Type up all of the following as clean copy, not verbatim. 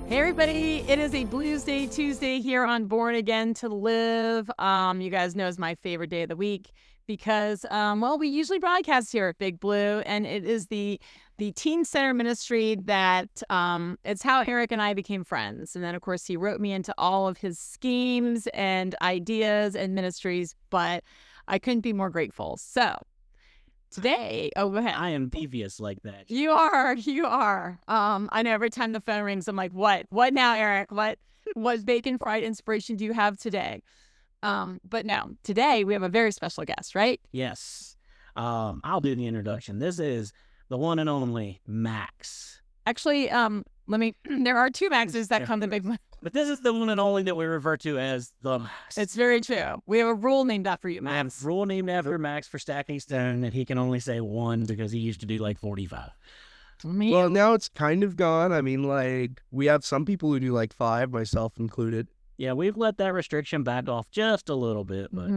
Hey everybody, it is a Blues Day Tuesday here on Born Again to Live. You guys know it's my favorite day of the week because, we usually broadcast here at Big Blue, and it is the Teen Center Ministry that it's how Eric and I became friends. And then, of course, he wrote me into all of his schemes and ideas and ministries, but I couldn't be more grateful. So today, go ahead. I am devious like that. You are. I know every time the phone rings, I'm like, what now, Eric? What bacon fried inspiration do you have today? But no, today we have a very special guest, right? Yes. I'll do the introduction. This is the one and only Max. Actually, there are two Maxes that come to Big Blue. But this is the one and only that we refer to as the Max. It's very true. We have a rule named after you, I have Max. a rule named after Max for stacking stone that he can only say one because he used to do like 45. Well, now it's kind of gone. I mean, like, we have some people who do like 5, myself included. Yeah, we've let that restriction back off just a little bit, but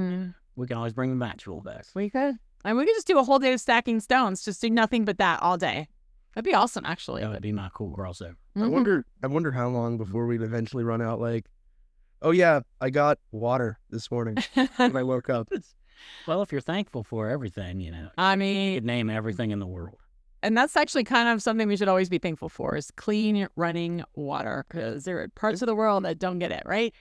we can always bring the Max rule back. We could. And we could just do a whole day of stacking stones. Just do nothing but that all day. That'd be awesome, actually. That would be my cool crossover. I wonder how long before we'd eventually run out. Like, oh yeah, I got water this morning when I woke up. Well, if you're thankful for everything, I you mean, could name everything in the world. and that's actually kind of something we should always be thankful for is clean running water, because there are parts of the world that don't get it, right?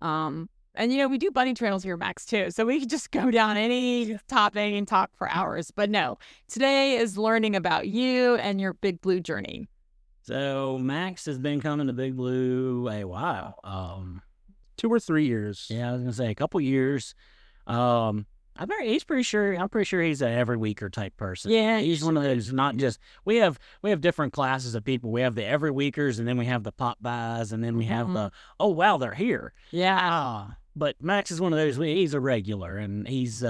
And we do bunny trails here, Max, too. So we could just go down any topic and talk for hours. But no, today is learning about you and your Big Blue journey. So Max has been coming to Big Blue a while. 2 or 3 years. Yeah, I was gonna say a couple years. I'm pretty sure he's a every weeker type person. Yeah, He's one of those, not just, we have different classes of people. We have the every weekers, and then we have the pop buys, and then we have the, oh wow, they're here. Yeah. But Max is one of those, he's a regular, and he's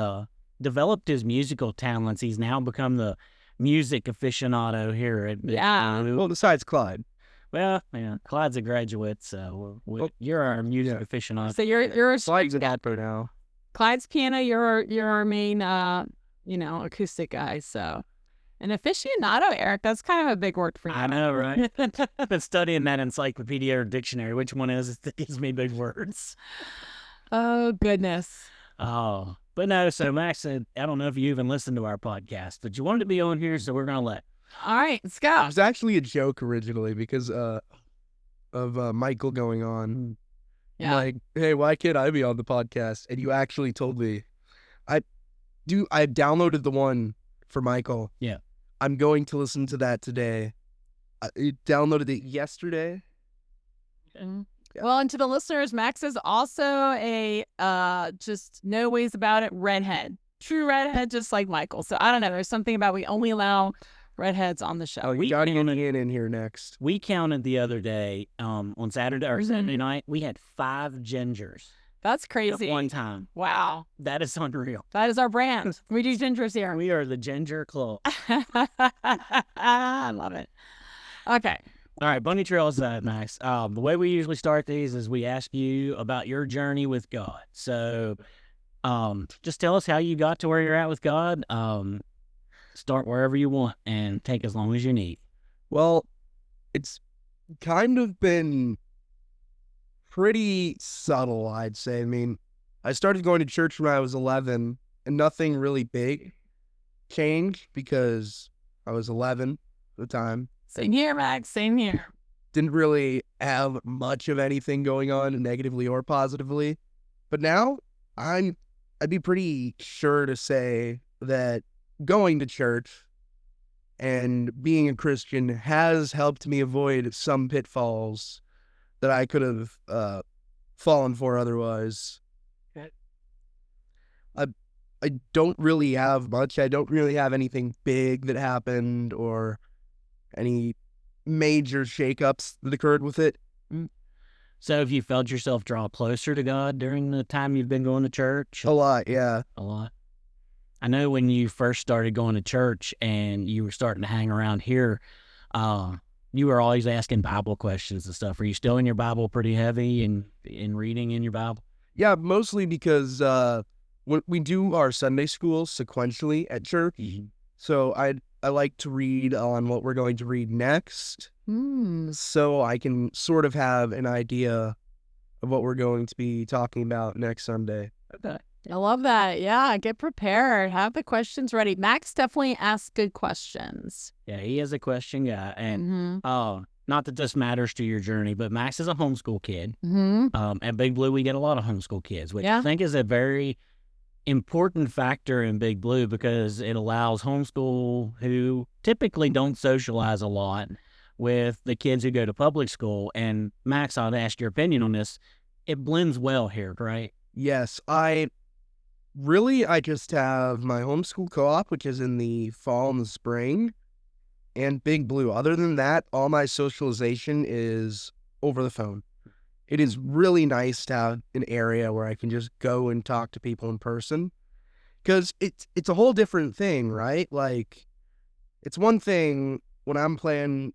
developed his musical talents. He's now become the music aficionado here at Big Blue. Well, besides Clyde. Well, yeah, Clyde's a graduate, so you're our music aficionado. So you're Clyde's an adpo now. Clyde's piano. You're our main acoustic guy. So an aficionado, Eric. That's kind of a big word for you. I know, right? I've been studying that encyclopedia or dictionary. Which one is it that gives me big words? Oh goodness. Oh, but no. So Max said, I don't know if you even listened to our podcast, but you wanted to be on here, so we're gonna let. All right, let's It go. was actually a joke originally because of Michael going on. Yeah. Like, hey, why can't I be on the podcast? And you actually told me. I downloaded the one for Michael. Yeah. I'm going to listen to that today. I downloaded it yesterday. Yeah. Well, and to the listeners, Max is also a just no ways about it redhead, true redhead, just like Michael. So I don't know. There's something about we only allow redheads on the show. Oh, you got Ian in here next. We counted the other day on Saturday or Saturday night. We had 5 gingers That's at crazy. one time. Wow, That is unreal. that is our brand. We do gingers here. We are the Ginger Club. I love it. Okay. All right, bunny trail aside, Max. The way we usually start these is we ask you about your journey with God. So, just tell us how you got to where you're at with God. Start wherever you want and take as long as you need. Well, it's kind of been pretty subtle, I'd say. I mean, I started going to church when I was 11, and nothing really big changed because I was 11 at the time. Same here, Max. Same here. Didn't really have much of anything going on negatively or positively. But now I'd be pretty sure to say that going to church and being a Christian has helped me avoid some pitfalls that I could have fallen for otherwise. Okay. I don't really have much. I don't really have anything big that happened or any major shakeups that occurred with it. So have you felt yourself draw closer to God during the time you've been going to church? A lot, yeah. A lot. I know when you first started going to church and you were starting to hang around here, you were always asking Bible questions and stuff. Are you still in your Bible pretty heavy and in reading in your Bible? Yeah, mostly because when we do our Sunday school sequentially at church. Mm-hmm. So I like to read on what we're going to read next, so I can sort of have an idea of what we're going to be talking about next Sunday. Okay. I love that. Yeah, get prepared. Have the questions ready. Max definitely asks good questions. Yeah, he is a question guy. And Mm-hmm. not that this matters to your journey, but Max is a homeschool kid. Mm-hmm. At Big Blue, we get a lot of homeschool kids, which Yeah. I think is a very important factor in Big Blue because it allows homeschool who typically don't socialize a lot with the kids who go to public school. And Max, I'd ask your opinion on this. It blends well here, right? Yes, I just have my homeschool co-op, which is in the fall and the spring, and Big Blue. Other than that, all my socialization is over the phone. It is really nice to have an area where I can just go and talk to people in person, because it's a whole different thing, right? Like, it's one thing when I'm playing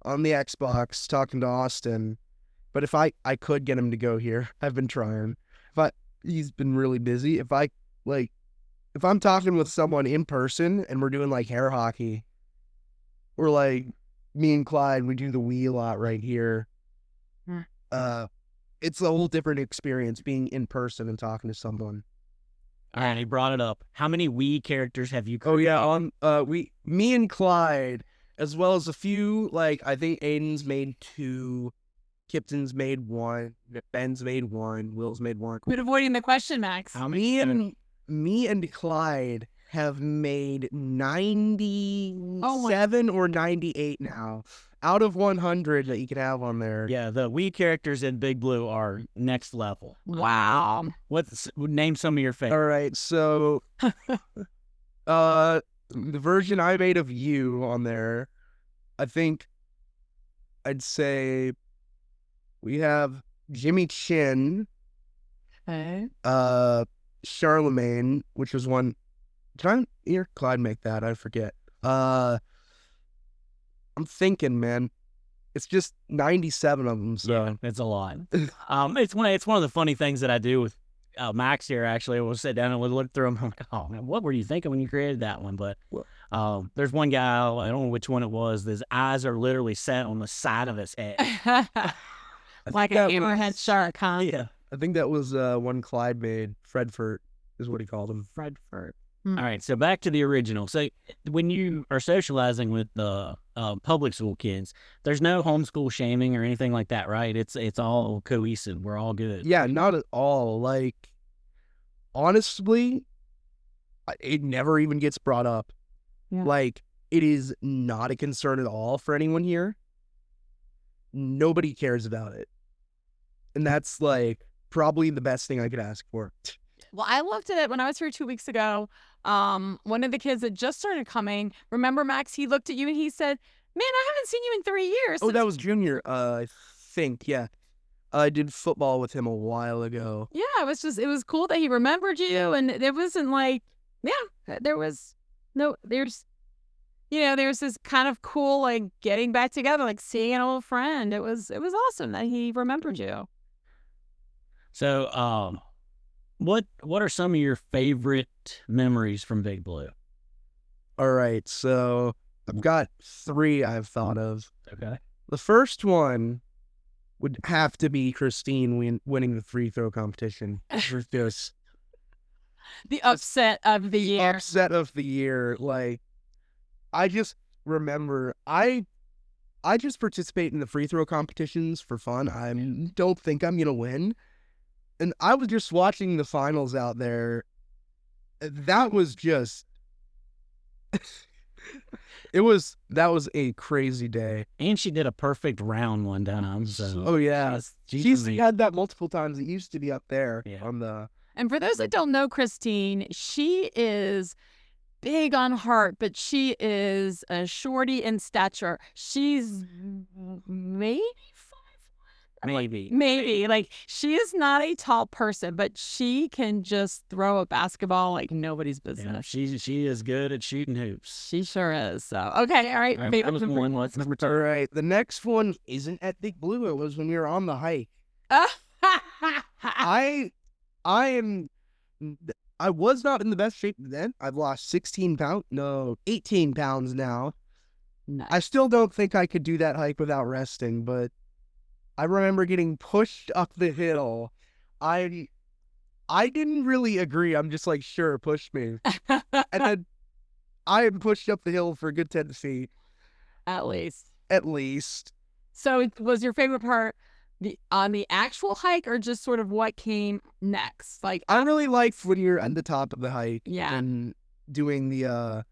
on the Xbox talking to Austin, but if I could get him to go here, I've been trying. He's been really busy. If I'm talking with someone in person and we're doing like hair hockey, or like me and Clyde, we do the Wii a lot right here. It's a whole different experience being in person and talking to someone. All right, he brought it up. How many Wii characters have you Oh yeah, me and Clyde, as well as a few, like I think Aiden's made 2, Kipton's made 1, Ben's made 1, Will's made 1. Quit avoiding the question, Max. How many? Me and Clyde have made 97 or 98 now, out of 100 that you could have on there. Yeah, the Wii characters in Big Blue are next level. Wow. Name some of your favorites? All right, so the version I made of you on there, I think I'd say we have Jimmy Chin, Okay. Charlemagne, which was one. Did I hear Clyde make that? I forget. I'm thinking, man. It's just 97 of them. So Yeah, it's a lot. It's one of the funny things that I do with Max here. Actually, we'll sit down and we'll look through them. I'm like, oh man, what were you thinking when you created that one? But there's one guy, I don't know which one it was. His eyes are literally set on the side of his head. Like a hammerhead shark, huh? Yeah. I think that was one Clyde made. Fredford is what he called him. Fredford. All right, so back to the original. So when you are socializing with the public school kids, there's no homeschool shaming or anything like that, right? It's all cohesive. We're all good. Yeah, not at all. Like, honestly, it never even gets brought up. Yeah. Like, it is not a concern at all for anyone here. Nobody cares about it. And that's, like, probably the best thing I could ask for. Well, I looked at it when I was here 2 weeks ago. One of the kids that just started coming, remember, Max, he looked at you and he said, man, I haven't seen you in 3 years. Oh, that was Junior, I think, yeah. I did football with him a while ago. Yeah, it was cool that he remembered you. And it wasn't like, there's this kind of cool, like, getting back together, like seeing an old friend. It was awesome that he remembered you. So, what are some of your favorite memories from Big Blue? All right, so I've got 3 I've thought of. Okay. The first one would have to be Christine winning the free throw competition. Just The upset of the year. upset of the year. Like, I just remember I just participate in the free throw competitions for fun. I don't think I'm gonna win. And I was just watching the finals out there. That was just that was a crazy day. And she did a perfect round one time. So Oh yeah. She's amazing. had that multiple times. It used to be up there Yeah. on the And for those that don't know Christine, she is big on heart, but she is a shorty in stature. She's maybe 5'1". Maybe. Like, she is not a tall person, but she can just throw a basketball like nobody's Yeah, business. she is good at shooting hoops. She sure is. So, okay, all right. All right, favorite that was number- one. What's number All 2? right. The next one isn't at Big Blue. It was when we were on the hike. I am I was not in the best shape then. I've lost 18 pounds now. Nice. I still don't think I could do that hike without resting, but I remember getting pushed up the hill. I didn't really agree. I'm just like, sure, push me. And then I had pushed up the hill for a good 10 feet, At least. at least. So was your favorite part on the actual hike or just sort of what came next? Like, I really liked when you're at the top of the hike Yeah. and doing the,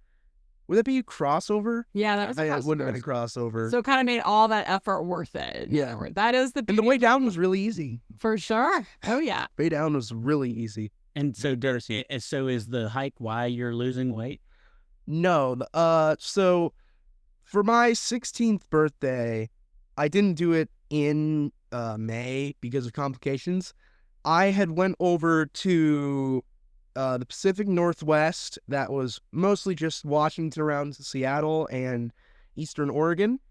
would that be a crossover? yeah, that was I wouldn't have awesome. been a crossover. So it kind of made all that effort worth it. Yeah. That is the and the beauty, way down was really easy. for sure. Oh, yeah. Way down was really easy. And so, Darcy, so is the hike why you're losing weight? No, so for my 16th birthday, I didn't do it in May because of complications. I had went over to the Pacific Northwest. That was mostly just Washington around Seattle and Eastern Oregon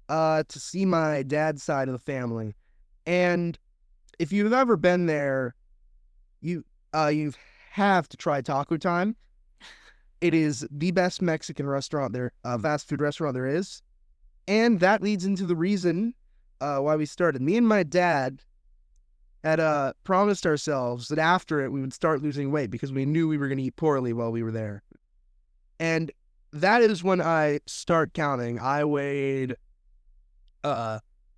to see my dad's side of the family. And if you've ever been there, you have to try Taco Time. It is the best Mexican restaurant there, fast food restaurant there is. And that leads into the reason why we started. Me and my dad had promised ourselves that after it we would start losing weight because we knew we were going to eat poorly while we were there. And that is when I start counting. I weighed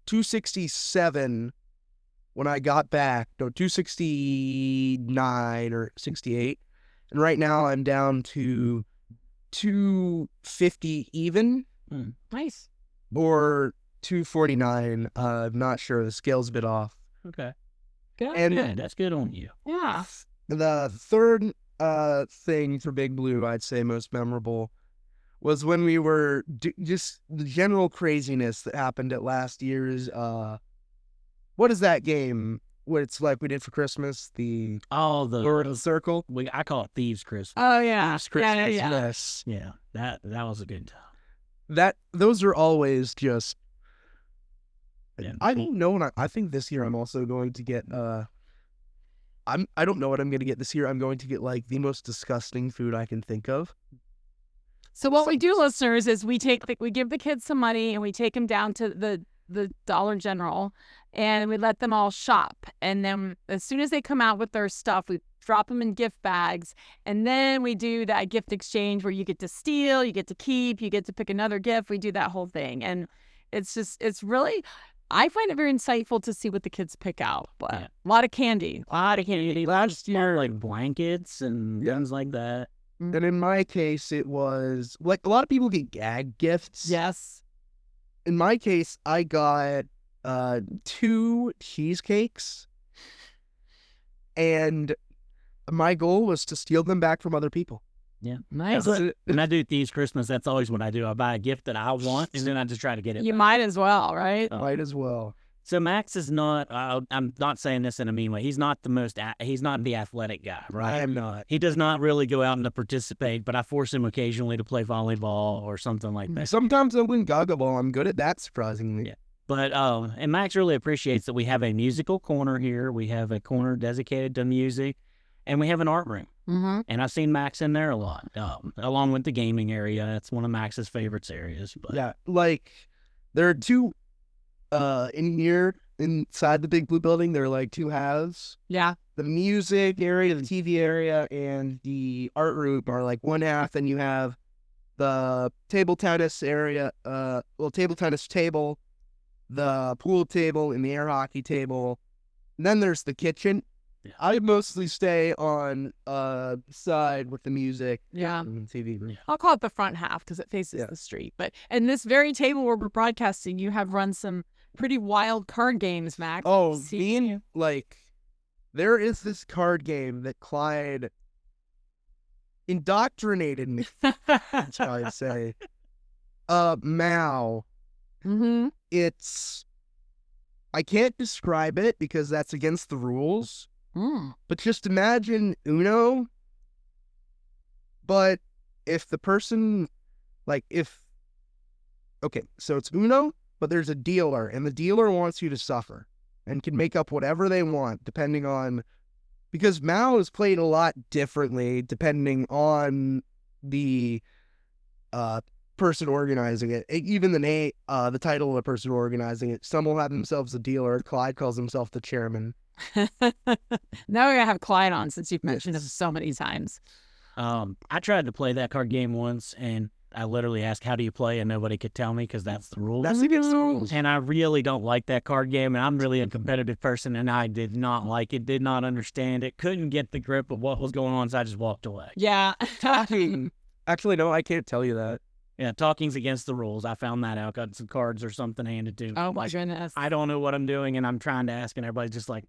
267 when I got back. No, 269 or 68. And right now I'm down to 250 even Nice. or 249. I'm not sure. The scale's a bit off. Okay. Good. And Yeah, that's good on you. Yeah. the third thing for Big Blue, I'd say most memorable, was when we were just the general craziness that happened at last year's, what is that game? What it's like we did for Christmas, the Oh, Lord of the Circle. I call it Thieves Christmas. Oh, yeah. Last Yeah, Christmas, yeah. yes. Yeah, that was a good time. Those are always just. Yeah. I don't know, and I think this year I'm also going to get. I don't know what I'm going to get this year. I'm going to get like the most disgusting food I can think of. So what we do, listeners, is we give the kids some money and we take them down to the Dollar General and we let them all shop. And then as soon as they come out with their stuff, we drop them in gift bags. And then we do that gift exchange where you get to steal, you get to keep, you get to pick another gift. We do that whole thing. And it's really, I find it very insightful to see what the kids pick out. But Yeah. a lot of candy. Lots more like blankets and things like that. And in my case, it was like a lot of people get gag gifts. Yes. In my case, I got 2 cheesecakes, and my goal was to steal them back from other people. Yeah. Nice. When I do Thieves Christmas, that's always what I do. I buy a gift that I want, and then I just try to get it. You back. might as well, right? Might as well. So Max is not. I'm not saying this in a mean way. He's not the most. He's not the athletic guy, right? I am not. He does not really go out and to participate, but I force him occasionally to play volleyball or something like that. Sometimes I win Gaga Ball. I'm good at that, surprisingly. Yeah. But and Max really appreciates that we have a musical corner here. We have a corner dedicated to music, and we have an art room. Mm-hmm. And I've seen Max in there a lot, along with the gaming area. It's one of Max's favorites areas. But Yeah, like there are 2 in here inside the Big Blue building. There are like 2 halves. Yeah. The music area, the TV area, and the art room are like one half. Then you have the table tennis area, table tennis table, the pool table, and the air hockey table. And then there's the kitchen. Yeah. I mostly stay on side with the music Yeah. and TV. Yeah. I'll call it the front half because it faces Yeah. the street. But in this very table where we're broadcasting, you have run some pretty wild card games, Max. Oh, See you. like, there is this card game that Clyde indoctrinated me, that's how I say. Mao. Mm-hmm. I can't describe it because that's against the rules, Mm. but just imagine Uno, but if the person, okay, so it's Uno, but there's a dealer, and the dealer wants you to suffer and can make up whatever they want depending on because Mao is played a lot differently depending on the person organizing it. Even the title of the person organizing it. Some will have themselves a dealer. Clyde calls himself the chairman. Now we're gonna have Clyde on since you've mentioned this so many times. I tried to play that card game once, and I literally asked, "How do you play?" and nobody could tell me because that's the rules. That's against the rules. And I really don't like that card game, and I'm really a competitive person, and I did not like it, did not understand it, couldn't get the grip of what was going on, so I just walked away. Yeah. Actually, no, I can't tell you that. Yeah, talking's against the rules. I found that out. Got some cards or something handed to me. Oh my Like, goodness. I don't know what I'm doing, and I'm trying to ask, and everybody's just like,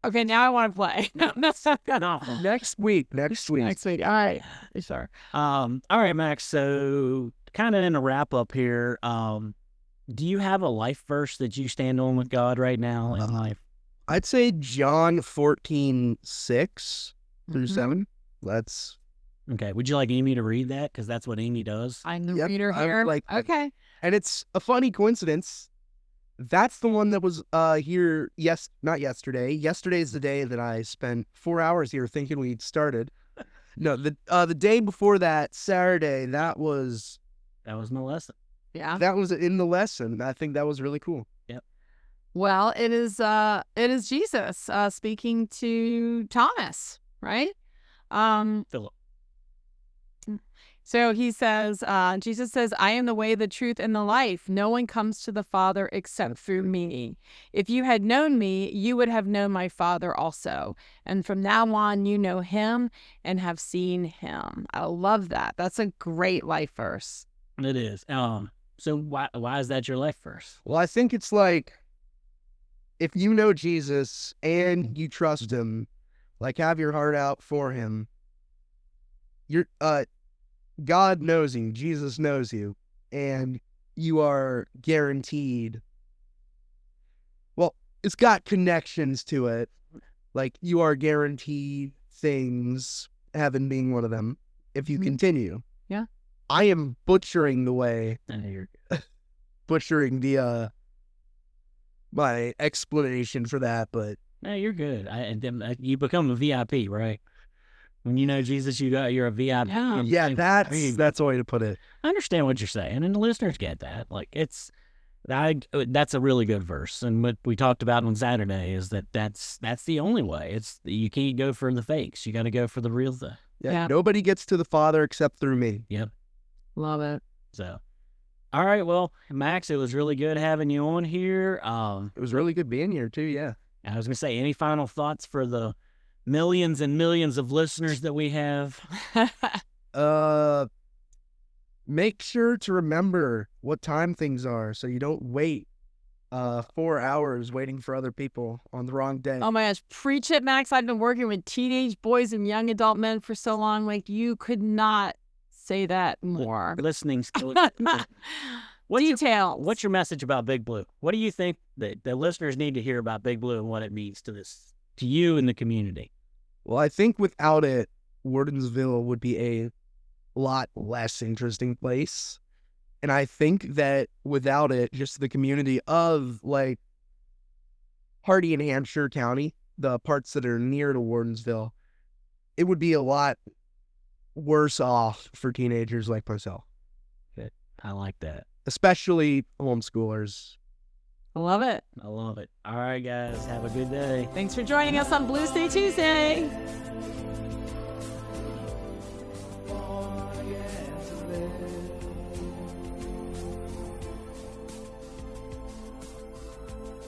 Okay, now I want to play. That's not good. awful. Next week. Next week. All right. Sure. All right, Max. So, kind of in a wrap up here, do you have a life verse that you stand on with God right now in life? I'd say John 14:6 through Mhm. 7. That's Okay. Would you like Amy to read that? Because that's what Amy does. I'm the Yep, reader I'm here. like- Okay. and it's a funny coincidence. That's the one that was here. Yes, not yesterday. Yesterday's the day that I spent 4 hours here thinking we'd started. No, the day before that, Saturday, that was That was my lesson. Yeah. in the lesson. I think that was really cool. Well, it is Jesus speaking to Thomas, right? Philip. So he says, Jesus says, I am the way, the truth, and the life. No one comes to the Father except through me. If you had known me, you would have known my Father also. And from now on, you know him and have seen him. I love that. That's a great life verse. It is. So why is that your life verse? Well, I think it's like if you know Jesus and you trust him, like have your heart out for him, you're God knows you, Jesus knows you, and you are guaranteed. Well, it's got connections to it. Like you are guaranteed things, heaven being one of them, if you Mhm. continue. Yeah. I am butchering the way, butchering the my explanation for that, but No, you're good. You become a VIP, right? When you know Jesus, you're a VIP. Yeah. yeah, that's the way to put it. I understand what you're saying, and the listeners get that. Like that's a really good verse, and what we talked about on Saturday is that's the only way. You can't go for the fakes. You got to go for the real thing. Yeah. Nobody gets to the Father except through me. Love it. So, all right, well, Max, it was really good having you on here. It was really good being here too. Yeah. I was gonna say, any final thoughts for the millions and millions of listeners that we have? Make sure to remember what time things are, so you don't wait 4 hours waiting for other people on the wrong day. Oh my gosh, preach it, Max. I've been working with teenage boys and young adult men for so long. Like, you could not say that more. Listening skills. Details. What's your message about Big Blue? What do you think that the listeners need to hear about Big Blue and what it means to you and the community? Well, I think without it, Wardensville would be a lot less interesting place. And I think that without it, just the community of like Hardy and Hampshire County, the parts that are near to Wardensville, it would be a lot worse off for teenagers like myself, I like that. especially homeschoolers. I love it. I love it. All right, guys. Have a good day. Thanks for joining us on Blue State Tuesday.